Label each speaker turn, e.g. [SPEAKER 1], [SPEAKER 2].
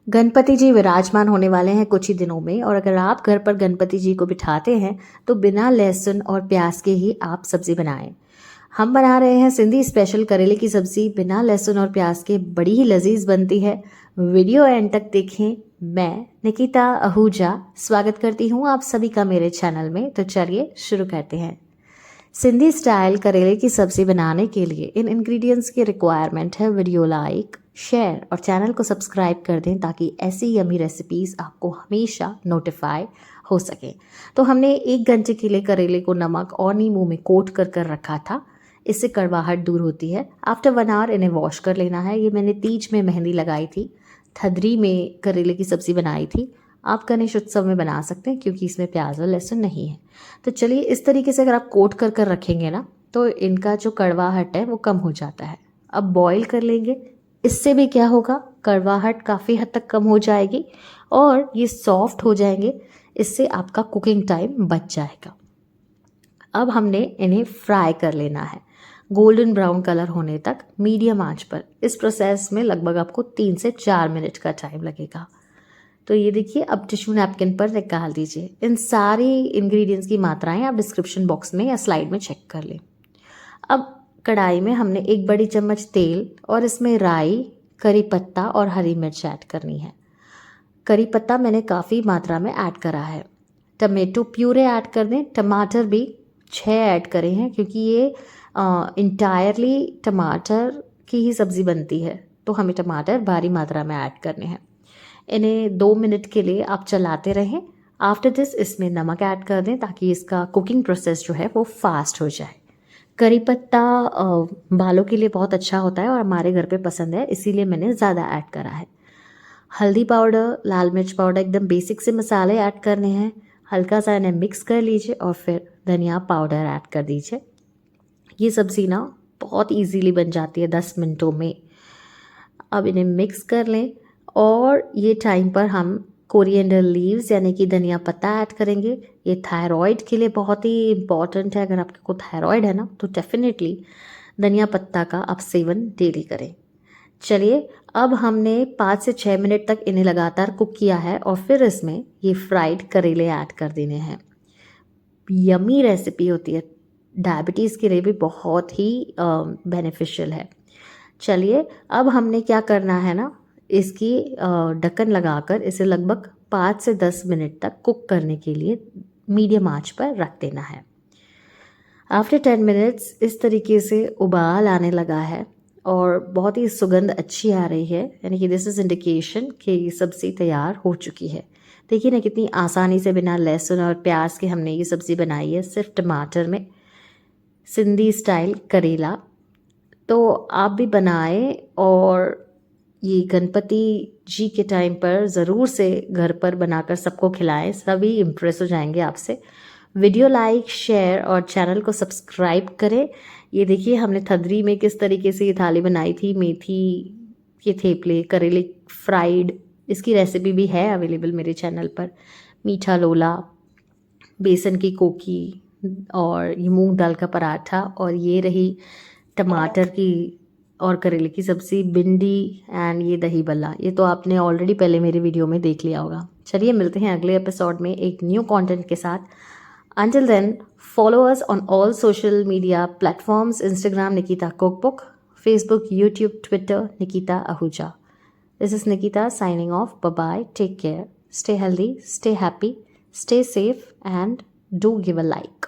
[SPEAKER 1] गणपति जी विराजमान होने वाले हैं कुछ ही दिनों में, और अगर आप घर पर गणपति जी को बिठाते हैं तो बिना लहसुन और प्याज के ही आप सब्जी बनाएं। हम बना रहे हैं सिंधी स्पेशल करेले की सब्जी बिना लहसुन और प्याज के, बड़ी ही लजीज बनती है। वीडियो एंड तक देखें। मैं निकिता आहूजा स्वागत करती हूँ आप सभी का मेरे चैनल में। तो चलिए शुरू करते हैं। सिंधी स्टाइल करेले की सब्जी बनाने के लिए इन इंग्रेडिएंट्स की रिक्वायरमेंट है। वीडियो लाइक, शेयर और चैनल को सब्सक्राइब कर दें ताकि ऐसी यमी रेसिपीज़ आपको हमेशा नोटिफाई हो सके। तो हमने 1 घंटे के लिए करेले को नमक और नींबू में कोट कर रखा था। इससे कड़वाहट दूर होती है। आफ्टर 1 आवर इन्हें वॉश कर लेना है। ये मैंने तीज में मेहंदी लगाई थी, थदरी में करेले की सब्ज़ी बनाई थी। आप गणेश उत्सव में बना सकते हैं क्योंकि इसमें प्याज और लहसुन नहीं है। तो चलिए, इस तरीके से अगर आप कोट कर रखेंगे ना तो इनका जो कड़वाहट है वो कम हो जाता है। अब बॉईल कर लेंगे। इससे भी क्या होगा, कड़वाहट काफ़ी हद तक कम हो जाएगी और ये सॉफ्ट हो जाएंगे। इससे आपका कुकिंग टाइम बच जाएगा। अब हमने इन्हें फ्राई कर लेना है गोल्डन ब्राउन कलर होने तक, मीडियम आंच पर। इस प्रोसेस में लगभग आपको 3 से 4 मिनट का टाइम लगेगा। तो ये देखिए, अब टिश्यू नैपकिन पर निकाल दीजिए। इन सारी इंग्रेडिएंट्स की मात्राएं आप डिस्क्रिप्शन बॉक्स में या स्लाइड में चेक कर लें। अब कढ़ाई में हमने 1 बड़ी चम्मच तेल और इसमें राई, करी पत्ता और हरी मिर्च ऐड करनी है। करी पत्ता मैंने काफ़ी मात्रा में ऐड करा है। टमेटो प्यूरे ऐड कर दें। टमाटर भी 6 ऐड करें हैं क्योंकि ये इंटायरली टमाटर की ही सब्ज़ी बनती है, तो हमें टमाटर भारी मात्रा में ऐड करने हैं। इन्हें 2 मिनट के लिए आप चलाते रहें। आफ्टर दिस इसमें नमक ऐड कर दें ताकि इसका कुकिंग प्रोसेस जो है वो फास्ट हो जाए। करी पत्ता बालों के लिए बहुत अच्छा होता है और हमारे घर पे पसंद है, इसीलिए मैंने ज़्यादा ऐड करा है। हल्दी पाउडर, लाल मिर्च पाउडर, एकदम बेसिक से मसाले ऐड करने हैं। हल्का सा इन्हें मिक्स कर लीजिए और फिर धनिया पाउडर ऐड कर दीजिए। ये सब्ज़ी ना बहुत इजीली बन जाती है 10 मिनटों में। अब इन्हें मिक्स कर लें और ये टाइम पर हम कोरिएंडर लीव्स यानी कि धनिया पत्ता ऐड करेंगे। ये थायराइड के लिए बहुत ही इम्पॉर्टेंट है। अगर आपको थायराइड है ना तो डेफिनेटली धनिया पत्ता का आप सेवन डेली करें। चलिए, अब हमने 5 से 6 मिनट तक इन्हें लगातार कुक किया है और फिर इसमें ये फ्राइड करेले ऐड कर देने हैं। यमी रेसिपी होती है, डायबिटीज़ के लिए भी बहुत ही बेनिफिशियल है। चलिए, अब हमने क्या करना है ना, इसकी ढक्कन लगाकर इसे लगभग 5 से 10 मिनट तक कुक करने के लिए मीडियम आंच पर रख देना है। आफ्टर 10 मिनट्स इस तरीके से उबाल आने लगा है और बहुत ही सुगंध अच्छी आ रही है, यानी कि दिस इज़ इंडिकेशन कि सब्ज़ी तैयार हो चुकी है। देखिए ना कितनी आसानी से बिना लहसुन और प्याज के हमने ये सब्ज़ी बनाई है, सिर्फ टमाटर में, सिंधी स्टाइल करेला। तो आप भी बनाएं और ये गणपति जी के टाइम पर ज़रूर से घर पर बनाकर सबको खिलाएं। सभी इम्प्रेस हो जाएंगे आपसे। वीडियो लाइक, शेयर और चैनल को सब्सक्राइब करें। ये देखिए, हमने थदरी में किस तरीके से ये थाली बनाई थी, मेथी के थेपले, करेले फ्राइड। इसकी रेसिपी भी है अवेलेबल मेरे चैनल पर। मीठा लोला, बेसन की कोकी और ये मूंग दाल का पराठा, और ये रही टमाटर की और करेले की सब्ज़ी, भिंडी एंड ये दही बल्ला। ये तो आपने ऑलरेडी पहले मेरे वीडियो में देख लिया होगा। चलिए, मिलते हैं अगले एपिसोड में एक न्यू कंटेंट के साथ। Until then, follow us on all social media platforms: Instagram Nikita Cookbook, Facebook, YouTube, Twitter Nikita Ahuja. This is Nikita signing off. Bye bye. Take care. Stay healthy, stay happy, stay safe, and do give a like.